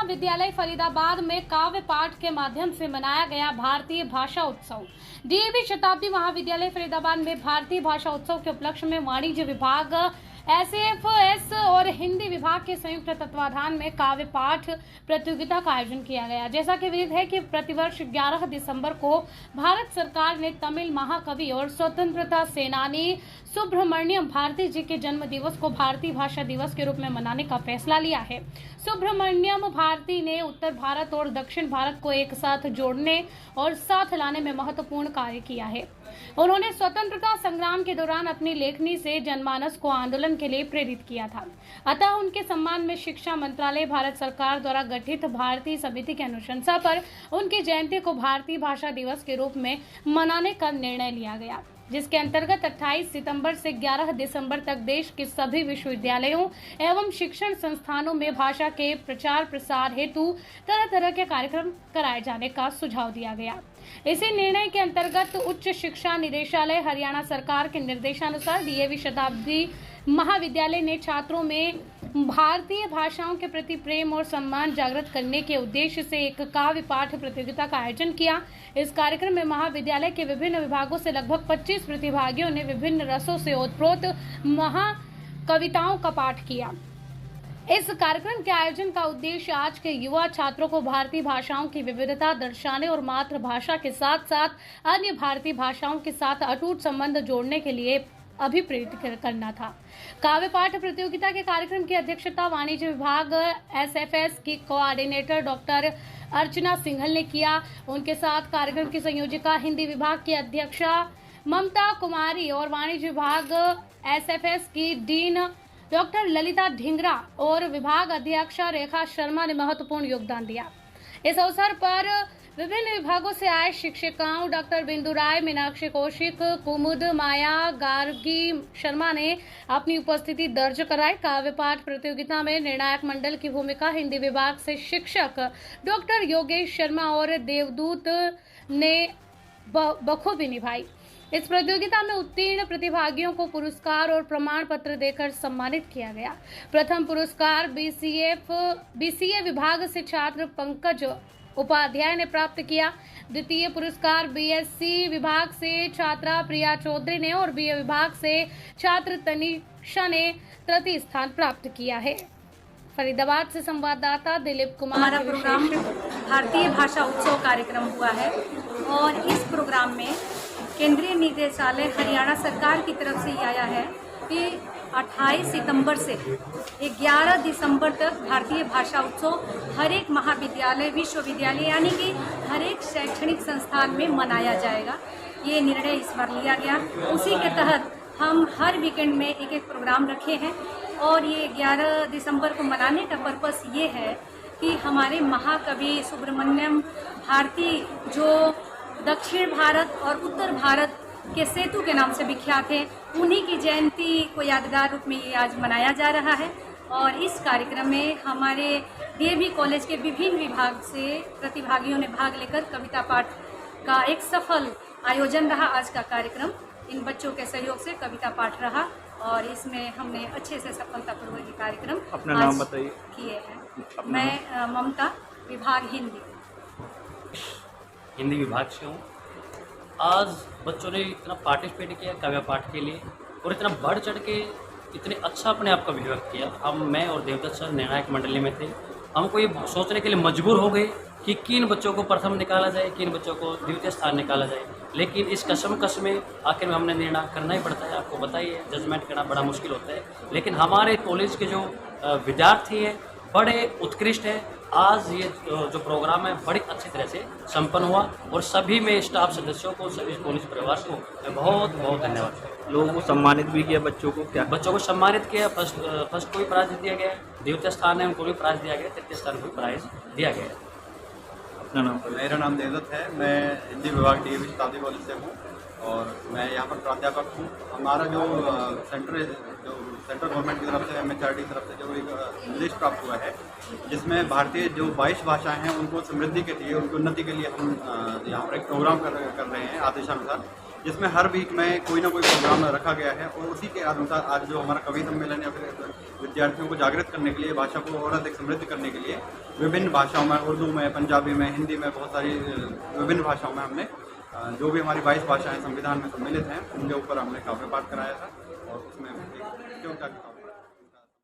महाविद्यालय फरीदाबाद में काव्य पाठ के माध्यम से मनाया गया भारतीय भाषा उत्सव। डीएवी शताब्दी महाविद्यालय फरीदाबाद में भारतीय भाषा उत्सव के उपलक्ष्य में वाणिज्य विभाग, एसएफएस और हिंदी विभाग के संयुक्त तत्वाधान में काव्य पाठ प्रतियोगिता का आयोजन किया गया। जैसा कि विदित है कि प्रतिवर्ष 11 दिसंबर को भारत सरकार ने तमिल महाकवि और स्वतंत्रता सेनानी सुब्रमण्यम भारती जी के जन्म दिवस को भारतीय भाषा दिवस के रूप में मनाने का फैसला लिया है। सुब्रमण्यम भारती ने उत्तर भारत और दक्षिण भारत को एक साथ जोड़ने और साथ लाने में महत्वपूर्ण कार्य किया है। उन्होंने स्वतंत्रता संग्राम के दौरान अपनी लेखनी से जनमानस को आंदोलन के लिए प्रेरित किया था। अतः उनके सम्मान में शिक्षा मंत्रालय, भारत सरकार द्वारा गठित भारतीय समिति की अनुशंसा पर उनकी जयंती को भारतीय भाषा दिवस के रूप में मनाने का निर्णय लिया गया, जिसके अंतर्गत 28 सितंबर से 11 दिसंबर तक देश के सभी विश्वविद्यालयों एवं शिक्षण संस्थानों में भाषा के प्रचार प्रसार हेतु तरह तरह के कार्यक्रम कराए जाने का सुझाव दिया गया। इसी निर्णय के अंतर्गत उच्च शिक्षा निदेशालय हरियाणा सरकार के निर्देशानुसार डीएवी शताब्दी महाविद्यालय ने छात्रों में भारतीय भाषाओं के प्रति प्रेम और सम्मान जागृत करने के उद्देश्य से एक काव्य पाठ प्रतियोगिता का आयोजन किया। इस कार्यक्रम में महाविद्यालय के विभिन्न विभागों से लगभग 25 प्रतिभागियों ने विभिन्न रसों से ओतप्रोत महाकविताओं का पाठ किया। इस कार्यक्रम के आयोजन का उद्देश्य आज के युवा छात्रों को भारतीय भाषाओं की विविधता दर्शाने और मातृभाषा के साथ साथ अन्य भारतीय भाषाओं के साथ अटूट संबंध जोड़ने के लिए अभिप्रेरित करना था। काव्य पाठ प्रतियोगिता के कार्यक्रम की अध्यक्षता वाणिज्य विभाग एसएफएस की कोऑर्डिनेटर डॉक्टर अर्चना सिंघल ने किया। उनके साथ कार्यक्रम की संयोजिका हिंदी विभाग की अध्यक्षा ममता कुमारी और वाणिज्य विभाग एसएफएस की डीन डॉक्टर ललिता ढिंगरा और विभाग अध्यक्षा रेखा शर्मा ने महत्वपूर्ण योगदान दिया। इस अवसर पर विभिन्न विभागों से आए शिक्षिकाओं डॉक्टर बिंदु राय, मीनाक्षी कौशिक, कुमुद, माया, गार्गी शर्मा ने अपनी उपस्थिति दर्ज कराई। काव्य पाठ प्रतियोगिता में निर्णायक मंडल की भूमिका हिंदी विभाग से शिक्षक डॉक्टर योगेश शर्मा और देवदूत ने बखूबी निभाई। इस प्रतियोगिता में उत्तीर्ण प्रतिभागियों को पुरस्कार और प्रमाण पत्र देकर सम्मानित किया गया। प्रथम पुरस्कार बीसीए विभाग से छात्र पंकज उपाध्याय ने प्राप्त किया। द्वितीय पुरस्कार बीएससी विभाग से छात्रा प्रिया चौधरी ने और बीए विभाग से छात्र तनिषा ने तृतीय स्थान प्राप्त किया है। फरीदाबाद से संवाददाता दिलीप कुमार। हमारा प्रोग्राम भारतीय भाषा उत्सव कार्यक्रम हुआ है और इस प्रोग्राम में केंद्रीय निदेशालय हरियाणा सरकार की तरफ से आया है कि 28 सितंबर से 11 दिसंबर तक भारतीय भाषा उत्सव हर एक महाविद्यालय, विश्वविद्यालय यानी कि हर एक शैक्षणिक संस्थान में मनाया जाएगा। ये निर्णय इस बार लिया गया। उसी के तहत हम हर वीकेंड में एक एक प्रोग्राम रखे हैं और ये 11 दिसंबर को मनाने का पर्पस ये है कि हमारे महाकवि सुब्रमण्यम भारती जो दक्षिण भारत और उत्तर भारत के सेतु के नाम से विख्यात है, उन्हीं की जयंती को यादगार रूप में ये आज मनाया जा रहा है। और इस कार्यक्रम में हमारे डीएवी कॉलेज के विभिन्न विभाग से प्रतिभागियों ने भाग लेकर कविता पाठ का एक सफल आयोजन रहा। आज का कार्यक्रम इन बच्चों के सहयोग से कविता पाठ रहा और इसमें हमने अच्छे से सफलतापूर्वक कार्यक्रम अपना नाम बताइए किए हैं। मैं ममता, विभाग हिंदी विभाग से हूँ। आज बच्चों ने इतना पार्टिसिपेट किया काव्य पाठ के लिए और इतना बढ़ चढ़ के इतने अच्छा अपने आप का व्यक्त किया। मैं और देवदत्त सर निर्णायक मंडली में थे। हमको ये सोचने के लिए मजबूर हो गए कि किन बच्चों को प्रथम निकाला जाए, किन बच्चों को द्वितीय स्थान निकाला जाए। लेकिन इस कशमकश में आखिर में हमने निर्णय करना ही पड़ता है। आपको बताइए, जजमेंट करना बड़ा मुश्किल होता है। लेकिन हमारे कॉलेज के जो विद्यार्थी हैं बड़े उत्कृष्ट हैं। आज ये जो प्रोग्राम है बड़ी अच्छी तरह से संपन्न हुआ और सभी में स्टाफ सदस्यों को, सभी कॉलेज परिवार को मैं बहुत बहुत धन्यवाद। लोगों को सम्मानित भी किया। बच्चों को क्या? बच्चों को सम्मानित किया। फर्स्ट को भी प्राइज दिया गया, द्वितीय स्थान है उनको भी प्राइज दिया गया, तृतीय स्थान को भी प्राइज दिया गया। अपना नाम? मेरा नाम देवदत्त है। मैं हिंदी विभाग डीएवी शताब्दी कॉलेज से हूँ और मैं यहाँ पर प्राध्यापक हूँ। हमारा जो सेंट्रल गवर्नमेंट की तरफ से, एमएचआरडी की तरफ से जो एक निर्देश प्राप्त हुआ है, जिसमें भारतीय जो 22 भाषाएं हैं उनको समृद्धि के लिए, उनकी उन्नति के लिए हम यहाँ पर एक प्रोग्राम कर रहे हैं आदेशानुसार। जिसमें हर वीक में कोई ना कोई प्रोग्राम रखा गया है और उसी के अनुसार आज जो हमारा कवि सम्मेलन या फिर विद्यार्थियों को जागृत करने के लिए, भाषा को और अधिक समृद्ध करने के लिए विभिन्न भाषाओं में, उर्दू में, पंजाबी में, हिंदी में, बहुत सारी विभिन्न भाषाओं में हमने जो भी हमारी 22 भाषाएं संविधान में सम्मिलित हैं उनके ऊपर हमने काव्य पाठ कराया था और उसमें एक प्रतियोगिता की